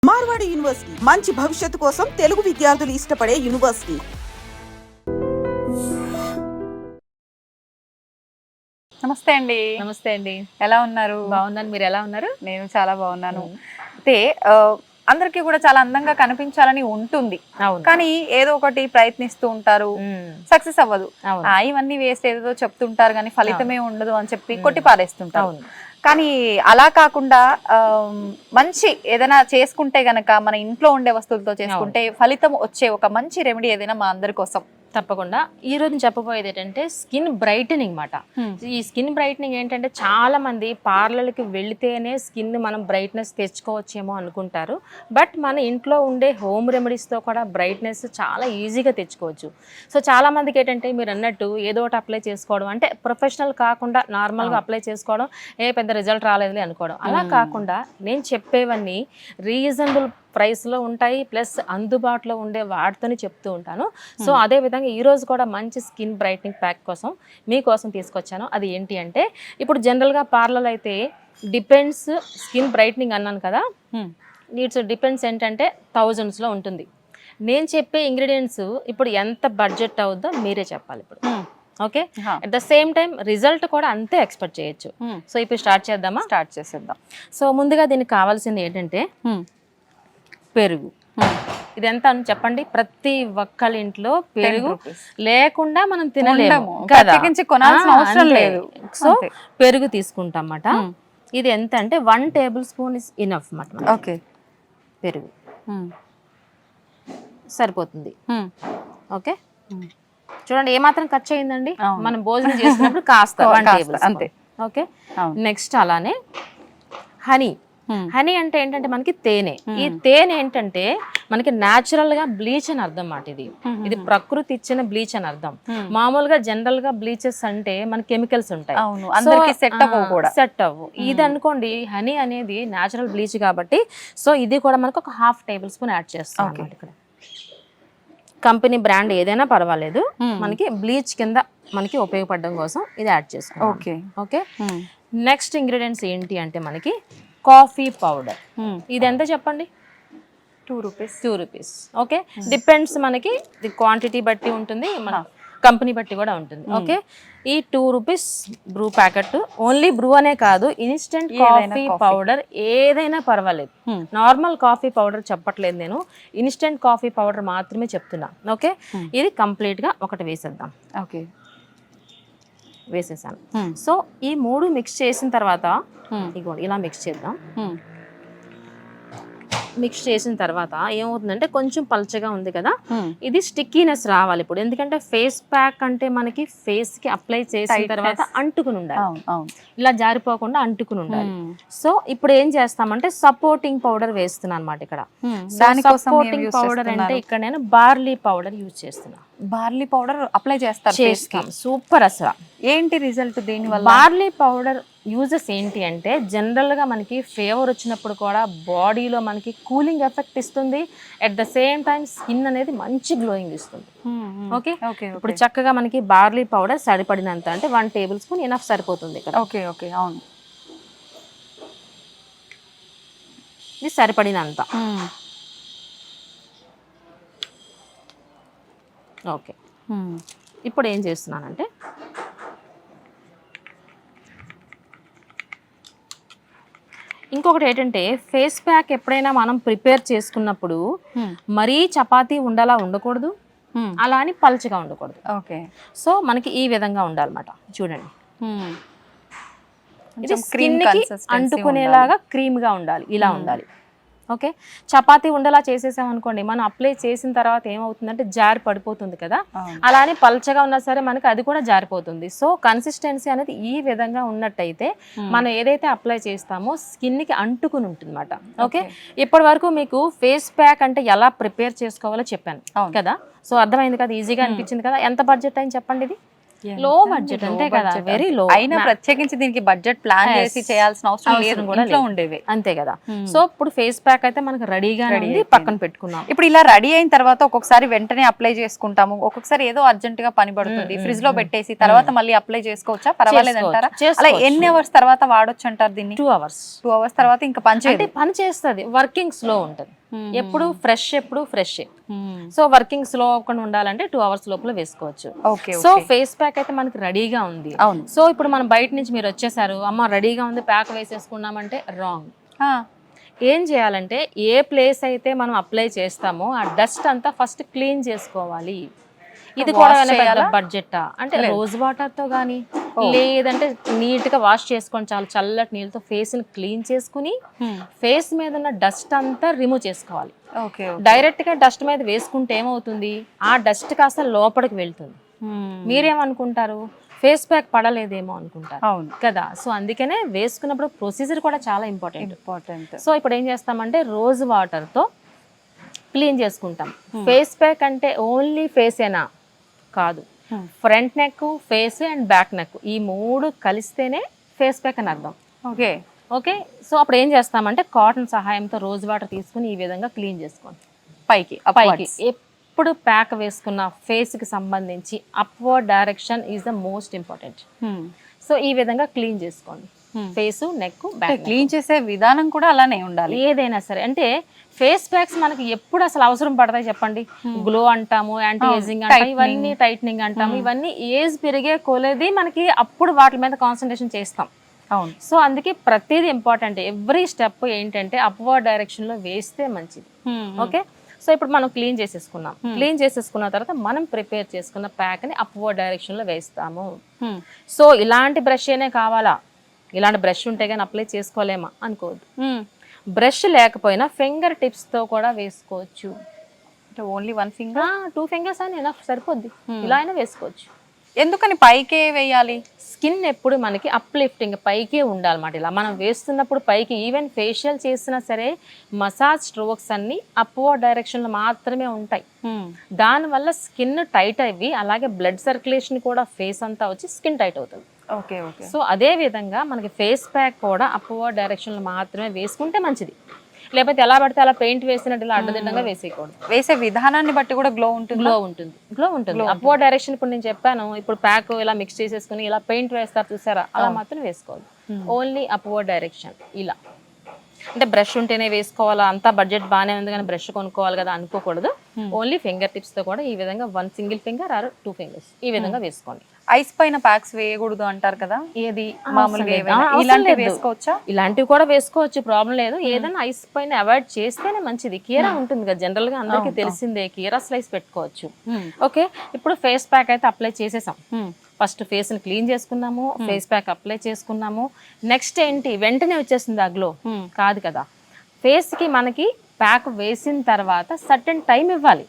Marwadi university మంచి భవిష్యత్తు కోసం తెలుగు విద్యార్థులు ఇష్టపడే యూనివర్సిటీ. నమస్తే అండి. నమస్తే అండి. ఎలా ఉన్నారు? బాగున్నాను, మీరు ఎలా ఉన్నారు? నేను చాలా బాగున్నాను. అయితే అందరికీ కూడా చాలా అందంగా కనిపించాలని ఉంటుంది, కానీ ఏదో ఒకటి ప్రయత్నిస్తూ ఉంటారు, సక్సెస్ అవ్వదు. ఇవన్నీ వేస్ట్ ఏదో చెప్తుంటారు కానీ ఫలితమే ఉండదు అని చెప్పి కొట్టి పారేస్తుంటారు. కానీ అలా కాకుండా మంచి ఏదైనా చేసుకుంటే గనక మన ఇంట్లో ఉండే వస్తువులతో చేసుకుంటే ఫలితం వచ్చే ఒక మంచి రెమెడీ ఏదైనా మా అందరి కోసం. తప్పకుండా ఈ రోజు చెప్పబోయేది ఏంటంటే స్కిన్ బ్రైటనింగ్ మాట. ఈ స్కిన్ బ్రైటనింగ్ ఏంటంటే చాలా మంది పార్లర్కి వెళితేనే స్కిన్ మనం బ్రైట్నెస్ తెచ్చుకోవచ్చేమో అనుకుంటారు. బట్ మన ఇంట్లో ఉండే హోమ్ రెమెడీస్తో కూడా బ్రైట్నెస్ చాలా ఈజీగా తెచ్చుకోవచ్చు. సో చాలా మందికి ఏంటంటే మీరు అన్నట్టు ఏదో ఒకటి అప్లై చేసుకోవడం, అంటే ప్రొఫెషనల్ కాకుండా నార్మల్గా అప్లై చేసుకోవడం, పెద్ద రిజల్ట్ రాలేదులే అనుకోవడం. అలా కాకుండా నేను చెప్పేవన్నీ రీజనబుల్ ప్రైస్లో ఉంటాయి, ప్లస్ అందుబాటులో ఉండే వాటితోనే చెప్తూ ఉంటాను. సో అదేవిధంగా ఈరోజు కూడా మంచి స్కిన్ బ్రైట్నింగ్ ప్యాక్ కోసం మీకోసం తీసుకొచ్చాను. అది ఏంటి అంటే, ఇప్పుడు జనరల్గా పార్లర్ అయితే డిపెండ్స్ స్కిన్ బ్రైట్నింగ్ అన్నాను కదా, నీడ్స్ డిపెండ్స్ ఏంటంటే థౌజండ్స్లో ఉంటుంది. నేను చెప్పే ఇంగ్రీడియంట్స్ ఇప్పుడు ఎంత బడ్జెట్ అవుద్దో మీరే చెప్పాలి ఇప్పుడు. Okay, at the same time result కూడా అంతే ఎక్స్పెక్ట్ చేయొచ్చు. సో ఇప్పుడు స్టార్ట్ చేసేద్దాం. సో ముందుగా దీనికి కావాల్సింది ఏంటంటే పెరుగు. ఇది ఎంత అని చెప్పండి? ప్రతి ఒక్కళ్ళ ఇంట్లో పెరుగు లేకుండా మనం తినలేము కదా, కొనాల్సిన అవసరం లేదు. సో పెరుగు తీసుకుంటాం అన్నమాట. ఇది ఎంత అంటే 1 టేబుల్ స్పూన్ ఇస్ ఇనఫ్ అన్నమాట. ఓకే, పెరుగు సరిపోతుంది. ఓకే, చూడండి ఏమాత్రం ఖర్చు అయిందండి. మనం భోజనం చేసినప్పుడు కాస్త 1 టేబుల్ అంతే. ఓకే, నెక్స్ట్ అలానే హనీ. హనీ అంటే ఏంటంటే మనకి తేనె. ఈ తేనె ఏంటంటే మనకి న్యాచురల్ గా బ్లీచ్ అని అర్థం మాట. ఇది ప్రకృతి ఇచ్చిన బ్లీచ్ అని అర్థం. మామూలుగా జనరల్ గా బ్లీచెస్ అంటే మన కెమికల్స్ ఉంటాయి, సెట్ అవ్వు. ఇది అనుకోండి, హనీ అనేది న్యాచురల్ బ్లీచ్ కాబట్టి సో ఇది కూడా మనకు ఒక 1/2 టేబుల్ స్పూన్ యాడ్ చేస్తాం అన్నమాట. ఇక్కడ కంపెనీ బ్రాండ్ ఏదైనా పర్వాలేదు, మనకి బ్లీచ్ కింద మనకి ఉపయోగపడడం కోసం ఇది యాడ్ చేసుకోండి. ఓకే ఓకే, నెక్స్ట్ ఇంగ్రీడియంట్స్ ఏంటి అంటే మనకి కాఫీ పౌడర్. ఇది ఎంత చెప్పండి? 2 రూపీస్. ఓకే, డిపెండ్స్ మనకి క్వాంటిటీ బట్టి ఉంటుంది, మన కంపెనీ బట్టి కూడా ఉంటుంది. ఓకే, ఈ 2 rupees Bru packet. Only Bru అనే కాదు, ఇన్స్టెంట్ కాఫీ పౌడర్ ఏదైనా పర్వాలేదు. నార్మల్ కాఫీ పౌడర్ చెప్పట్లేదు నేను, ఇన్స్టెంట్ కాఫీ పౌడర్ మాత్రమే చెప్తున్నా. ఓకే, ఇది కంప్లీట్ గా ఒకటి వేసేద్దాం. ఓకే, వేసేసాను. సో ఈ 3 మిక్స్ చేసిన తర్వాత ఇగోండి ఇలా మిక్స్ చేద్దాం. మిక్స్ చేసిన తర్వాత ఏమవుతుందంటే కొంచెం పల్చగా ఉంది కదా, ఇది స్టిక్కీనెస్ రావాలి ఇప్పుడు. ఎందుకంటే ఫేస్ ప్యాక్ అంటే మనకి ఫేస్ కి అప్లై చేసిన తర్వాత అంటుకుని ఉండాలి, ఇలా జారిపోకుండా అంటుకుని ఉండాలి. సో ఇప్పుడు ఏం చేస్తామంటే సపోర్టింగ్ పౌడర్ వేస్తున్నాను అనమాట ఇక్కడ. సపోర్టింగ్ పౌడర్ అంటే ఇక్కడ నేను బార్లీ పౌడర్ యూజ్ చేస్తున్నా. బార్లీ పౌడర్ అప్లై చేస్తాం, సూపర్. అసలు ఏంటి రిజల్ట్ దీని వల్ల? బార్లీ పౌడర్ యూజెస్ ఏంటి అంటే జనరల్ గా మనకి ఫీవర్ వచ్చినప్పుడు కూడా బాడీలో మనకి కూలింగ్ ఎఫెక్ట్ ఇస్తుంది, at the same time skin అనేది మంచి గ్లోయింగ్ ఇస్తుంది. ఓకే, ఇప్పుడు చక్కగా మనకి బార్లీ పౌడర్ సరిపడినంత, అంటే 1 టేబుల్ స్పూన్ ఇనఫ్ సరిపోతుంది ఇక్కడ. ఓకే ఓకే, అవును, ఇది సరిపడినంత. ఓకే, ఇప్పుడు ఏం చేస్తున్నానంటే ఇంకొకటి ఏంటంటే ఫేస్ ప్యాక్ ఎప్పుడైనా మనం ప్రిపేర్ చేసుకున్నప్పుడు మరీ చపాతీ ఉండలా ఉండకూడదు, అలా అని పల్చగా ఉండకూడదు. ఓకే, సో మనకి ఈ విధంగా ఉండాలన్నమాట. చూడండి, ఇది స్కిన్ కి అంటుకునేలాగా క్రీమ్గా ఉండాలి, ఇలా ఉండాలి. ఓకే, చపాతీ ఉండలా చేసేసాం అనుకోండి, మనం అప్లై చేసిన తర్వాత ఏమవుతుందంటే జారి పడిపోతుంది కదా, అలానే పల్చగా ఉన్నా సరే మనకి అది కూడా జారిపోతుంది. సో కన్సిస్టెన్సీ అనేది ఈ విధంగా ఉన్నట్టయితే మనం ఏదైతే అప్లై చేస్తామో స్కిన్ కి అంటుకుని ఉంటుంది అన్నమాట. ఓకే, ఇప్పటి వరకు మీకు ఫేస్ ప్యాక్ అంటే ఎలా ప్రిపేర్ చేసుకోవాలో చెప్పాను కదా, సో అర్థమైంది కదా, ఈజీగా అనిపించింది కదా. ఎంత బడ్జెట్ అయింది చెప్పండి? ఇది లో బడ్జెట్ అంతే కదా, వెరీ లో. అయినా ప్రత్యేకించి దీనికి బడ్జెట్ ప్లాన్ చేసి చేయాల్సిన అవసరం లేదు, కూడా ఇంట్లో ఉండేవి అంతే కదా. సో ఇప్పుడు ఫేస్ ప్యాక్ అయితే మనకి రెడీగా ఉంది, పక్కన పెట్టుకున్నాం. ఇప్పుడు ఇలా రెడీ అయిన తర్వాత ఒక్కొక్కసారి వెంటనే అప్లై చేసుకుంటాము, ఒక్కొక్కసారి ఏదో అర్జెంట్ గా పని పడుతుంది, ఫ్రిడ్జ్ లో పెట్టేసి తర్వాత మళ్ళీ అప్లై చేసుకోవచ్చా, పర్వాలేదు అంటారా? అలా ఎన్ని అవర్స్ తర్వాత వాడొచ్చు అంటారు దీన్ని? 2 hours. 2 hours తర్వాత ఇంకా పని చేస్తుంది, వర్కింగ్ స్లో ఉంటుంది, ఎప్పుడు ఫ్రెష్ సో వర్కింగ్ స్లో అవ్వకుండా ఉండాలంటే 2 hours లోపల వేసుకోవచ్చు. సో ఫేస్ ప్యాక్ అయితే మనకి రెడీగా ఉంది. సో ఇప్పుడు మనం బయట నుంచి మీరు వచ్చేసారు, అమ్మ రెడీగా ఉంది ప్యాక్ వేసేసుకున్నామంటే రాంగ్. ఏం చేయాలంటే ఏ ప్లేస్ అయితే మనం అప్లై చేస్తామో ఆ డస్ట్ అంతా ఫస్ట్ క్లీన్ చేసుకోవాలి. ఇది కూడా బడ్జెట్ అంటే రోజ్ వాటర్ తో గానీ లేదంటే నీట్ గా వాష్ చేసుకొని చాలా చల్లటి నీళ్ళతో ఫేస్ ని క్లీన్ చేసుకుని ఫేస్ మీద ఉన్న డస్ట్ అంతా రిమూవ్ చేసుకోవాలి. డైరెక్ట్ గా డస్ట్ మీద వేసుకుంటే ఏమవుతుంది, ఆ డస్ట్ కాస్త లోపలికి వెళ్తుంది. మీరేమనుకుంటారు, ఫేస్ ప్యాక్ పడలేదేమో అనుకుంటారు కదా. సో అందుకనే వేసుకున్నప్పుడు ప్రొసీజర్ కూడా చాలా ఇంపార్టెంట్. సో ఇప్పుడు ఏం చేస్తామంటే రోజ్ వాటర్ తో క్లీన్ చేసుకుంటాం. ఫేస్ ప్యాక్ అంటే ఓన్లీ ఫేసేనా కాదు, front neck, face and back neck ఈ 3 కలిస్తేనే ఫేస్ ప్యాక్ అని అర్థం. ఓకే సో అప్పుడు ఏం చేస్తామంటే కాటన్ సహాయంతో రోజ్ వాటర్ తీసుకుని ఈ విధంగా క్లీన్ చేసుకోండి. పైకి ఎప్పుడు ప్యాక్ వేసుకున్న ఫేస్ కి సంబంధించి upward direction is the most important. So ఈ విధంగా క్లీన్ చేసుకోండి. Face, neck, back. క్లీన్ చేసే విధానం కూడా అలానే ఉండాలి ఏదైనా సరే. అంటే ఫేస్ ప్యాక్స్ మనకి ఎప్పుడు అసలు అవసరం పడతాయి చెప్పండి? గ్లో అంటాము, యాంటీ ఏజింగ్ అంటాము, ఇవన్నీ టైట్నింగ్ అంటాము, ఇవన్నీ ఏజ్ పెరిగే కొలది మనకి అప్పుడు వాటి మీద కాన్సన్ట్రేషన్ చేస్తాం. సో అందుకే ప్రతిదీ ఇంపార్టెంట్. ఎవ్రీ స్టెప్ ఏంటంటే అప్వర్డ్ డైరెక్షన్ లో వేస్తే మంచిది. ఓకే సో ఇప్పుడు మనం క్లీన్ చేసేసుకున్నాం. క్లీన్ చేసేసుకున్న తర్వాత మనం ప్రిపేర్ చేసుకున్న ప్యాక్ ని అప్వర్డ్ డైరెక్షన్ లో వేస్తాము. సో ఇలాంటి బ్రష్ ఏనే కావాలా, ఇలాంటి బ్రష్ ఉంటే కానీ అప్లై చేసుకోలేమా అనుకోవద్దు. బ్రష్ లేకపోయినా ఫింగర్ టిప్స్ తో కూడా వేసుకోవచ్చు. ఓన్లీ 1 finger, 2 fingers అని ఎనఫ్ సరిపోద్ది. ఇలా అయినా వేసుకోవచ్చు. ఎందుకని పైకే వేయాలి? స్కిన్ ఎప్పుడు మనకి అప్లిఫ్టింగ్ పైకే ఉండాలన్నమాట. ఇలా మనం వేస్తున్నప్పుడు పైకి, ఈవెన్ ఫేషియల్ చేసినా సరే మసాజ్ స్ట్రోక్స్ అన్ని అప్వర్డ్ డైరెక్షన్ లో మాత్రమే ఉంటాయి. దానివల్ల స్కిన్ టైట్ అయ్యి అలాగే బ్లడ్ సర్క్యులేషన్ కూడా ఫేస్ అంతా వచ్చి స్కిన్ టైట్ అవుతుంది. సో అదే విధంగా మనకి ఫేస్ ప్యాక్ కూడా అప్వర్డ్ డైరెక్షన్ లో మాత్రమే వేసుకుంటే మంచిది. లేకపోతే ఎలా పడితే అలా పెయింట్ వేసినట్టు ఇలా అడ్డదిడ్డంగా వేసేయకూడదు. వేసే విధానాన్ని బట్టి కూడా గ్లో ఉంటుంది. అప్వర్డ్ డైరెక్షన్ ఇప్పుడు నేను చెప్పాను, ఇప్పుడు ప్యాక్ ఇలా మిక్స్ చేసేసుకుని ఇలా పెయింట్ వేస్తారు చూసారా, అలా మాత్రం వేసుకోవాలి. Only upward direction. ఇలా అంటే బ్రష్ ఉంటేనే వేసుకోవాలా, అంతా బడ్జెట్ బాగానే ఉంది కానీ బ్రష్ కొనుక్కోవాలి కదా అనుకోకూడదు. ఓన్లీ ఫింగర్ టిప్స్ తో కూడా ఈ విధంగా 1 single finger ఆర్ 2 fingers ఈ విధంగా వేసుకోండి. ఐస్ పైన ప్యాక్స్ వేయకూడదు అంటారు కదా, ఏది మామూలుగా ఇలాంటివి వేసుకోవచ్చా? ఇలాంటివి కూడా వేసుకోవచ్చు, ప్రాబ్లం లేదు. ఏదైనా ఐస్ పైన అవాయిడ్ చేస్తేనే మంచిది. కీరా ఉంటుంది కదా జనరల్ గా అందరికీ తెలిసిందే, కీరా స్లైస్ పెట్టుకోవచ్చు. ఓకే ఇప్పుడు ఫేస్ ప్యాక్ అయితే అప్లై చేసేసాం. ఫస్ట్ ఫేస్ ని క్లీన్ చేసుకున్నాము, ఫేస్ ప్యాక్ అప్లై చేసుకున్నాము. నెక్స్ట్ ఏంటి, వెంటనే వచ్చేసింది ఆ గ్లో కాదు కదా. ఫేస్ కి మనకి ప్యాక్ వేసిన తర్వాత సర్టెన్ టైం ఇవ్వాలి,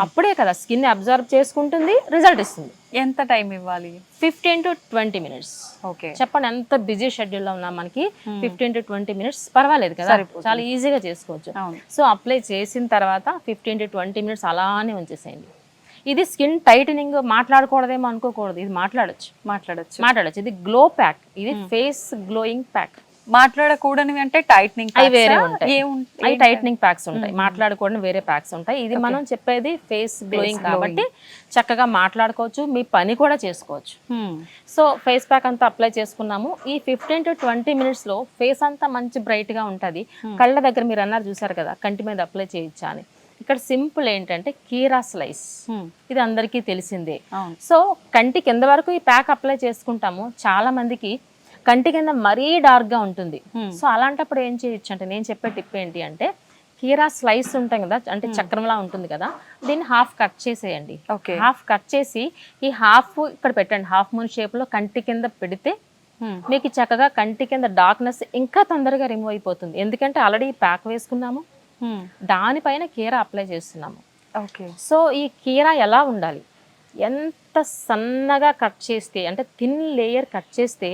అప్పుడే కదా స్కిన్ అబ్జర్వ్ చేసుకుంటుంది, రిజల్ట్ ఇస్తుంది. ఎంత టైం ఇవ్వాలి? 15 to 20 minutes. ఓకే చెప్పండి, ఎంత బిజీ షెడ్యూల్ లో ఉన్నా మనకి 15 to 20 minutes పర్వాలేదు కదా, చాలా ఈజీగా చేసుకోవచ్చు. సో అప్లై చేసిన తర్వాత 15 to 20 minutes అలానే ఉంచేసేయండి. ఇది స్కిన్ టైటనింగ్ మాట్లాడకూడదేమో అనుకోకూడదు, ఇది మాట్లాడొచ్చు. ఇది గ్లో ప్యాక్, ఇది ఫేస్ గ్లోయింగ్ ప్యాక్. మాట్లాడకూడనివి అంటే టైట్నింగ్ అవి వేరే ఉంటాయి, అవి టైట్నింగ్ ప్యాక్స్ ఉంటాయి. మాట్లాడకూడని వేరే ప్యాక్స్ ఉంటాయి. ఇది మనం చెప్పేది ఫేస్ గ్లోయింగ్ కాబట్టి చక్కగా మాట్లాడుకోవచ్చు, మీ పని కూడా చేసుకోవచ్చు. సో ఫేస్ ప్యాక్ అంతా అప్లై చేసుకున్నాము. ఈ 15 to 20 minutes లో ఫేస్ అంతా మంచి బ్రైట్ గా ఉంటది. కళ్ళ దగ్గర మీరు అన్నారు చూసారు కదా, కంటి మీద అప్లై చేయొచ్చా అని. ఇక్కడ సింపుల్ ఏంటంటే కీరా స్లైస్, ఇది అందరికీ తెలిసిందే. సో కంటి కింద వరకు ఈ ప్యాక్ అప్లై చేసుకుంటాము. చాలా మందికి కంటి కింద మరీ డార్క్ గా ఉంటుంది. సో అలాంటప్పుడు ఏం చేయొచ్చు అంటే, నేను చెప్పే టిప్ ఏంటి అంటే, కీరా స్లైస్ ఉంటాయి కదా, అంటే చక్రంలా ఉంటుంది కదా, దీన్ని హాఫ్ కట్ చేసేయండి. హాఫ్ కట్ చేసి ఈ హాఫ్ ఇక్కడ పెట్టండి, హాఫ్ మూన్ షేప్ లో కంటి కింద పెడితే మీకు చక్కగా కంటి కింద డార్క్నెస్ ఇంకా తొందరగా రిమూవ్ అయిపోతుంది. ఎందుకంటే ఆల్రెడీ ప్యాక్ వేసుకున్నాము, దానిపైన కీరా అప్లై చేస్తున్నాము. సో ఈ కీరా ఎలా ఉండాలి, ఎంత సన్నగా కట్ చేస్తే, అంటే థిన్ లేయర్ కట్ చేస్తే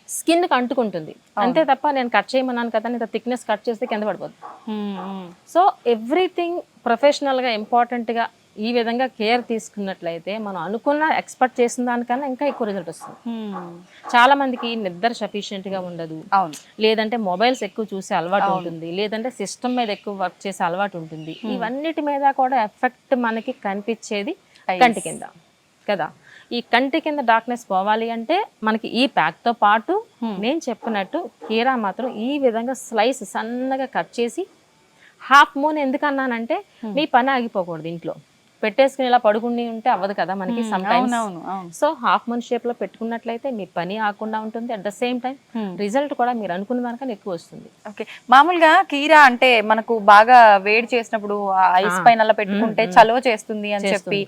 స్కిన్ కి అంటుకుంటుంది అంతే తప్ప, నేను కట్ చేయమన్నాను కదా ఇంత థిక్నెస్ కట్ చేస్తే కింద పడిపోతుంది. సో ఎవ్రీథింగ్ ప్రొఫెషనల్ గా ఇంపార్టెంట్ గా ఈ విధంగా కేర్ తీసుకున్నట్లయితే మనం అనుకున్న ఎక్స్పెక్ట్ చేసిన దానికన్నా ఇంకా ఎక్కువ రిజల్ట్ వస్తుంది. చాలా మందికి నిద్ర సఫిషియెంట్ గా ఉండదు, అవును, లేదంటే మొబైల్స్ ఎక్కువ చూసే అలవాటు ఉంటుంది, లేదంటే సిస్టమ్ మీద ఎక్కువ వర్క్ చేసే అలవాటు ఉంటుంది. ఇవన్నిటి మీద కూడా ఎఫెక్ట్ మనకి కనిపించేది కంటి కింద కదా. ఈ కంటి కింద డార్క్నెస్ పోవాలి అంటే మనకి ఈ ప్యాక్ తో పాటు నేను చెప్పినట్టు కీరా మాత్రం ఈ విధంగా స్లైస్ సన్నగా కట్ చేసి, హాఫ్ మూన్ ఎందుకన్నానంటే మీ పని ఆగిపోకూడదు, ఇంట్లో పెట్టేసుకుని ఇలా పడుకుని ఉంటే అవ్వదు కదా మనకి some times. So half moon shape లో పెట్టుకున్నట్లయితే మీ పని ఆకుండా ఉంటుంది, at the same time result కూడా మీరు అనుకున్న దానికన్నా ఎక్కువ వస్తుంది. ఓకే, మామూలుగా కీరా అంటే మనకు బాగా వేడి చేసినప్పుడు ఐస్ పైన అలా పెట్టుకుంటే చలువ చేస్తుంది అని చెప్పి,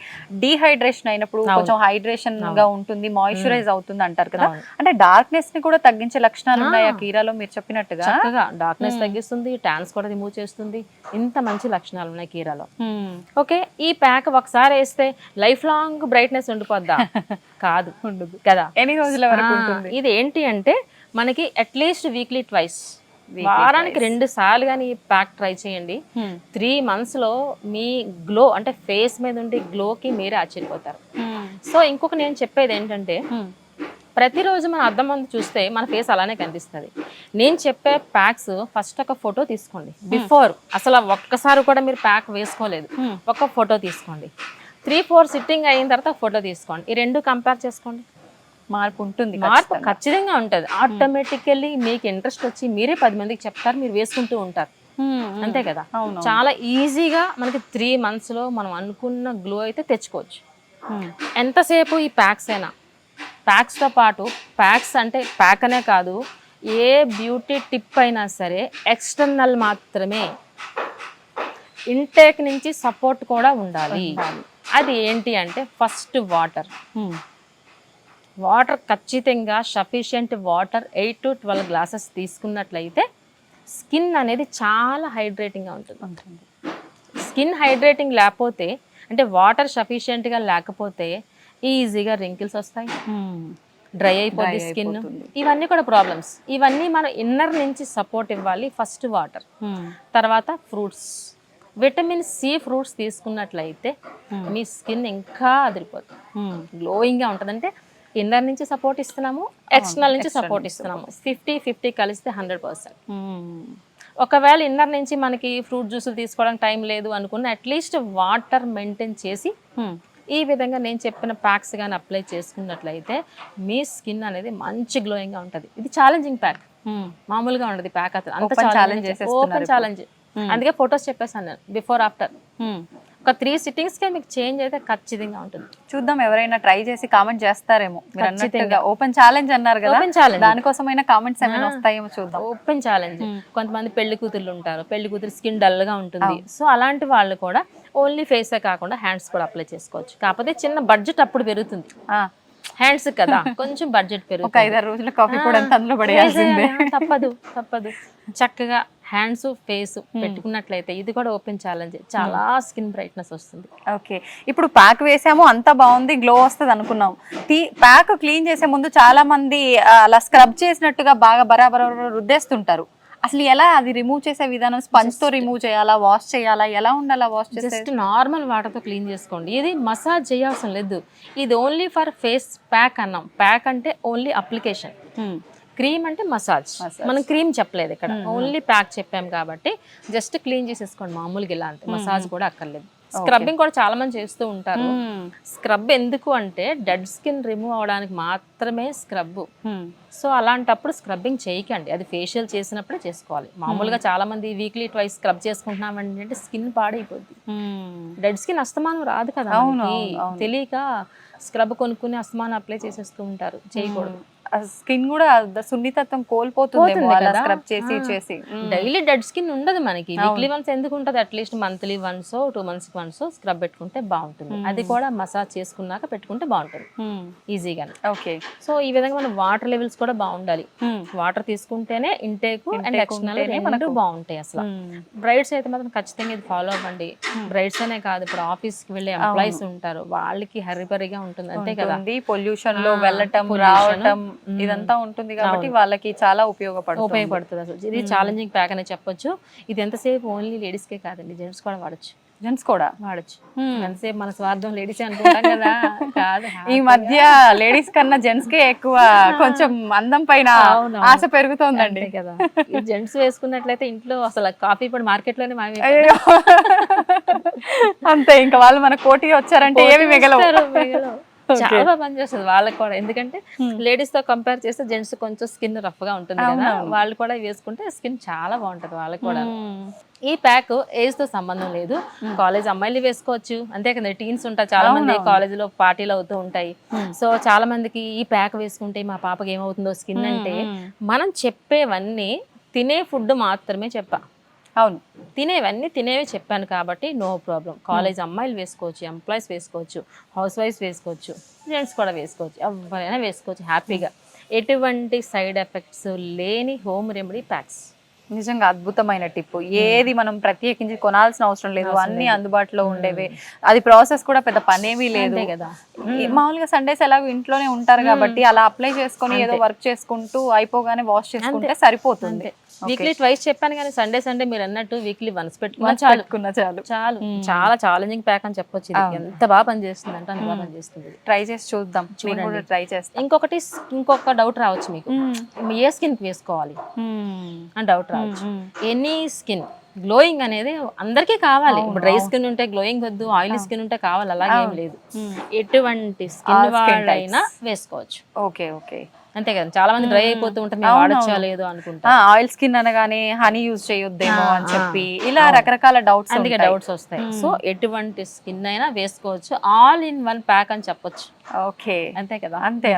డీహైడ్రేషన్ అయినప్పుడు కొంచెం హైడ్రేషన్ గా ఉంటుంది, మాయిశ్చరైజ్ అవుతుంది అంటారు కదా. అంటే డార్క్నెస్ ని కూడా తగ్గించే లక్షణాలు ఉన్నాయి ఆ కీరాలో మీరు చెప్పినట్టుగా. చక్కగా డార్క్నెస్ తగ్గిస్తుంది, ట్యాన్స్ కూడా రిమూవ్ చేస్తుంది, ఇంత మంచి లక్షణాలు ఉన్నాయి కీరాలో. ఓకే, ఈ ప్యాక్ ఒకసారి వేస్తే లైఫ్ లాంగ్ బ్రైట్నెస్ ఉండిపోద్దా? కాదు, ఉండదు కదా. ఎన్ని రోజుల వరకు ఉంటుంది? ఇది ఏంటి అంటే మనకి అట్లీస్ట్ వీక్లీ ట్వైస్, వారానికి 2 సార్లు కానీ ఈ ప్యాక్ ట్రై చేయండి. 3 months లో మీ గ్లో అంటే ఫేస్ మీద ఉండే గ్లోకి మీరే ఆశ్చర్యపోతారు. సో ఇంకొక నేను చెప్పేది ఏంటంటే, ప్రతిరోజు మన అద్దం ముందు చూస్తే మన ఫేస్ అలానే కనిపిస్తుంది. నేను చెప్పే ప్యాక్స్ ఫస్ట్ ఒక ఫోటో తీసుకోండి, బిఫోర్ అసలు ఒక్కసారి కూడా మీరు ప్యాక్ వేసుకోలేదు, ఒక ఫోటో తీసుకోండి. 3-4 సిట్టింగ్ అయిన తర్వాత ఫోటో తీసుకోండి. ఈ 2 కంపేర్ చేసుకోండి, మార్పు ఉంటుంది, మార్పు ఖచ్చితంగా ఉంటుంది. ఆటోమేటికల్లీ మీకు ఇంట్రెస్ట్ వచ్చి మీరే 10 మందికి చెప్తారు, మీరు వేసుకుంటూ ఉంటారు, అంతే కదా. చాలా ఈజీగా మనకి 3 months లో మనం అనుకున్న గ్లో అయితే తెచ్చుకోవచ్చు. ఎంతసేపు ఈ ప్యాక్స్ అయినా, ప్యాక్స్తో పాటు ప్యాక్స్ అంటే ప్యాక్ అనే కాదు, ఏ బ్యూటీ టిప్ అయినా సరే ఎక్స్టర్నల్ మాత్రమే, ఇంటేక్ నుంచి సపోర్ట్ కూడా ఉండాలి. అది ఏంటి అంటే ఫస్ట్ వాటర్. వాటర్ ఖచ్చితంగా సఫిషియెంట్ వాటర్ 8 to 12 glasses తీసుకున్నట్లయితే స్కిన్ అనేది చాలా హైడ్రేటింగ్గా ఉంటుంది. స్కిన్ హైడ్రేటింగ్ లేకపోతే అంటే వాటర్ సఫిషియెంట్గా లేకపోతే ఈజీగా రింకిల్స్ వస్తాయి, డ్రై అయిపోతుంది స్కిన్. ఇవన్నీ కూడా ప్రాబ్లమ్స్. ఇవన్నీ మనం ఇన్నర్ నుంచి సపోర్ట్ ఇవ్వాలి. ఫస్ట్ వాటర్, తర్వాత ఫ్రూట్స్, విటమిన్ సి ఫ్రూట్స్ తీసుకున్నట్లయితే మీ స్కిన్ ఇంకా అదిరిపోతుంది, గ్లోయింగ్గా ఉంటుంది. అంటే ఇన్నర్ నుంచి సపోర్ట్ ఇస్తున్నాము, ఎక్స్టర్నల్ నుంచి సపోర్ట్ ఇస్తున్నాము, 50-50 కలిస్తే 100%. ఒకవేళ ఇన్నర్ నుంచి మనకి ఫ్రూట్ జ్యూసులు తీసుకోవడానికి టైం లేదు అనుకున్న అట్లీస్ట్ వాటర్ మెయింటైన్ చేసి ఈ విధంగా నేను చెప్పిన ప్యాక్స్ కానీ అప్లై చేసుకున్నట్లయితే మీ స్కిన్ అనేది మంచి గ్లోయింగ్గా ఉంటుంది. ఇది ఛాలెంజింగ్ ప్యాక్, మామూలుగా ఉండదు ప్యాక్. అతను అంత ఛాలెంజ్, ఓపెన్ ఛాలెంజ్. అందుకే ఫొటోస్ చెప్పేసాను నేను, బిఫోర్ ఆఫ్టర్. ఒక 3 sittings-కే మీకు చేంజ్ అయితే ఖచ్చితంగా ఉంటుంది. చూద్దాం, ఎవరైనా ట్రై చేసి కామెంట్ చేస్తారేమో. ఓపెన్ ఛాలెంజ్ అన్నారు కదా, దానికోసమైనా కామెంట్స్ ఏమైనా వస్తాయేమో చూద్దాం. Open challenge. కొంతమంది పెళ్లి కూతుర్లు ఉంటారు, పెళ్లి కూతురు స్కిన్ డల్ గా ఉంటుంది. సో అలాంటి వాళ్ళు కూడా ఓన్లీ ఫేసే కాకుండా హ్యాండ్స్ కూడా అప్లై చేసుకోవచ్చు. కాకపోతే చిన్న బడ్జెట్ అప్పుడు పెరుగుతుంది, హ్యాండ్స్ కదా కొంచెం బడ్జెట్ పెరుగుతుంది. 5-6 రోజుల కాఫీ కూడా అందులో పడేయాల్సిందే. తప్పదు. చక్కగా హ్యాండ్స్ ఫేస్ పెట్టుకున్నట్లయితే ఇది కూడా ఓపెన్ ఛాలెంజ్, చాలా స్కిన్ బ్రైట్నెస్ వస్తుంది. ఓకే, ఇప్పుడు ప్యాక్ వేసాము, అంతా బాగుంది, గ్లో వస్తుంది అనుకున్నాం. ప్యాక్ క్లీన్ చేసే ముందు చాలా మంది అలా స్క్రబ్ చేసినట్టుగా బాగా బరాబర రుద్దేస్తుంటారు. అసలు ఎలా అది రిమూవ్ చేసే విధానం? స్పంజ్ తో రిమూవ్ చేయాలా, వాష్ చేయాలా, ఎలా ఉండాలా వాష్ చేస్తే? జస్ట్ నార్మల్ వాటర్ తో క్లీన్ చేసుకోండి. ఇది మసాజ్ చేయాల్సిన లేదు, ఇది ఓన్లీ ఫర్ ఫేస్ ప్యాక్ అన్నాం. ప్యాక్ అంటే ఓన్లీ అప్లికేషన్, క్రీమ్ అంటే మసాజ్. మనం క్రీమ్ చెప్పలేదు ఇక్కడ, ఓన్లీ ప్యాక్ చెప్పాం కాబట్టి జస్ట్ క్లీన్ చేసేసుకోండి మామూలుగా ఇలా అంతే, మసాజ్ కూడా అక్కర్లేదు. స్క్రబ్బింగ్ కూడా చాలా మంది చేస్తూ ఉంటారు. స్క్రబ్ ఎందుకు అంటే డెడ్ స్కిన్ రిమూవ్ అవడానికి మాత్రమే స్క్రబ్. సో అలాంటప్పుడు స్క్రబ్బింగ్ చేయకండి, అది ఫేషియల్ చేసినప్పుడే చేసుకోవాలి. మామూలుగా చాలా మంది వీక్లీ ట్వైస్ స్క్రబ్ చేసుకుంటున్నాం అంటే స్కిన్ పాడైపోద్ది. డెడ్ స్కిన్ అస్తమానం రాదు కదా, తెలియక స్క్రబ్ కొనుక్కుని అస్తమానం అప్లై చేసేస్తూ ఉంటారు. చేయకూడదు. స్కిన్ కూడా సున్నితత్వం కోల్పోతుంది స్క్రబ్ చేసి చేసి. డైలీ డెడ్ స్కిన్ ఉండదు మనకి, వీక్లీ వన్స్ ఎందుకు ఉంటుంది? At least monthly once 2 months once scrub పెట్టుకుంటే బాగుంటుంది. అది కూడా మసాజ్ చేసుకున్నాక పెట్టుకుంటే బాగుంటుంది ఈజీగా. ఓకే, సో ఈ విధంగా మన వాటర్ లెవెల్స్ కూడా బాగుండాలి. వాటర్ తీసుకుంటేనే ఇంటేక్ అండ్ ఎక్స్టర్నల్ మనకు బాగుంటాయి. అసలు బ్రైడ్స్ అయితే మాత్రం ఖచ్చితంగా ఇది ఫాలో అవ్వండి. బ్రైడ్స్ అనే కాదు, ఇప్పుడు ఆఫీస్ కి వెళ్ళే ఎంప్లాయీస్ ఉంటారు, వాళ్ళకి హరిబరిగా ఉంటుంది అంతే కదా. పొల్యూషన్ లో వెళ్ళటం రావటం ఇదంతా ఉంటుంది కాబట్టి వాళ్ళకి చాలా ఉపయోగపడుతుంది అసలు. ఇది ఛాలెంజింగ్ ప్యాక్ అనే చెప్పొచ్చు. ఇది ఎంతసేపు ఓన్లీ లేడీస్ కే కాదండి, జెంట్స్ కూడా వాడచ్చు. జెంట్స్ కూడా వాడచ్చు. ఎంతసేపు మన స్వార్థం లేడీస్ అనుకుంటాం కదా, కాదు. ఈ మధ్య లేడీస్ కన్నా జెంట్స్ కే ఎక్కువ కొంచెం అందం పైన ఆశ పెరుగుతోందండి కదా. జెంట్స్ వేసుకున్నట్లయితే ఇంట్లో అసలు కాఫీ పొడి మార్కెట్ లోనే అయ్యో అంతే, ఇంకా వాళ్ళు మన కోటి వచ్చారంటే ఏమి మిగలవు. చాలా పని చేస్తుంది వాళ్ళకి కూడా. ఎందుకంటే లేడీస్ తో కంపేర్ చేస్తే జెంట్స్ కొంచెం స్కిన్ రఫ్ గా ఉంటుంది కదా, వాళ్ళు కూడా వేసుకుంటే స్కిన్ చాలా బాగుంటది వాళ్ళకి కూడా. ఈ ప్యాక్ ఏజ్ తో సంబంధం లేదు, కాలేజ్ అమ్మాయిలు వేసుకోవచ్చు, అంతే కదా. టీన్స్ ఉంటారు చాలా మంది, కాలేజ్ లో పార్టీలు అవుతూ ఉంటాయి. సో చాలా మందికి ఈ ప్యాక్ వేసుకుంటే మా పాపకి ఏమవుతుందో స్కిన్ అంటే, మనం చెప్పేవన్నీ తినే ఫుడ్ మాత్రమే చెప్పా. అవును, తినేవే చెప్పాను కాబట్టి నో ప్రాబ్లం. కాలేజ్ అమ్మాయిలు వేసుకోవచ్చు, ఎంప్లాయీస్ వేసుకోవచ్చు, హౌస్ వైఫ్స్ వేసుకోవచ్చు, జెంట్స్ కూడా వేసుకోవచ్చు, ఎవరైనా వేసుకోవచ్చు హ్యాపీగా. ఎటువంటి సైడ్ ఎఫెక్ట్స్ లేని హోమ్ రెమెడీ ప్యాక్స్. నిజంగా అద్భుతమైన టిప్. ఏది మనం ప్రత్యేకించి కొనాల్సిన అవసరం లేదు, అన్ని అందుబాటులో ఉండేవి. అది ప్రాసెస్ కూడా పెద్ద పనేమీ లేదు కదా. మామూలుగా సండేస్ ఎలాగో ఇంట్లోనే ఉంటారు కాబట్టి అలా అప్లై చేసుకొని ఏదో వర్క్ చేసుకుంటూ అయిపోగానే వాష్ చేసుకుంటే సరిపోతుంది. వీక్లీ ట్వైస్ చెప్పాను కానీ సండే మీరు అన్నట్టు వీక్లీ వన్స్ పెట్టుకున్నా చాలు. చాలా ఛాలెంజింగ్ ప్యాక్ అని చెప్పొచ్చు. ఎంత బాగా పనిచేస్తుంది అంటే అంత బాగా పనిచేస్తుంది. ట్రై చేసి చూద్దాం, చూడండి, ట్రై చేస్తాం. ఇంకొక డౌట్ రావచ్చు మీకు, ఏ స్కిన్ కి వేసుకోవాలి అని డౌట్ రావచ్చు. ఎనీ స్కిన్ గ్లోయింగ్ అనేది అందరికీ కావాలి. ఇప్పుడు డ్రై స్కిన్ ఉంటే గ్లోయింగ్ వద్దు, ఆయిలీ స్కిన్ ఉంటే కావాలి, అలాగేం లేదు. ఎటువంటి స్కిన్ వాళ్ళైనా వేసుకోవచ్చు. ఓకే ఓకే, అంతే కదా. చాలా మంది డ్రై అయిపోతూ ఉంటారు, మేము వాడచ్చా లేదు అనుకుంటా. ఆయిల్ స్కిన్ అనగానే హనీ యూజ్ చేయొద్దేమో అని చెప్పి ఇలా రకరకాల డౌట్స్ వస్తాయి. సో ఎటువంటి స్కిన్ అయినా వేసుకోవచ్చు, ఆల్ ఇన్ వన్ ప్యాక్ అని చెప్పొచ్చు. ఓకే, అంతే కదా. అంతే.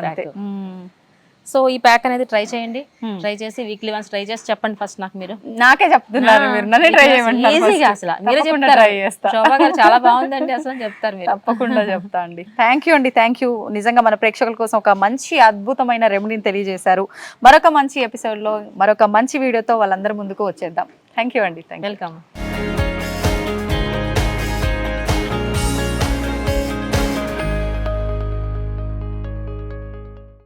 సో ఈ ప్యాక్ అనేది ట్రై చేయండి. ట్రై చేసి వీక్లీ వన్స్ ట్రై చేసి చెప్పండి ఫస్ట్ నాకు. మీరు నాకే చెప్తున్నారు, మీరు నన్ను ట్రై చేయమంటారు. ఈజీగా అసలు మీరే చెప్తారు. శోభా గారు చాలా బాగుందండి అసలు చెప్తారు మీరు. తప్పకుండా చెప్తా అండి. థ్యాంక్ యూ అండి, థ్యాంక్ యూ. నిజంగా మన ప్రేక్షకుల కోసం ఒక మంచి అద్భుతమైన రెమెడీని తెలియజేశారు. మరొక మంచి ఎపిసోడ్ లో మరొక మంచి వీడియోతో వాళ్ళందరి ముందుకు వచ్చేద్దాం. థ్యాంక్ యూ అండి. వెల్కమ్.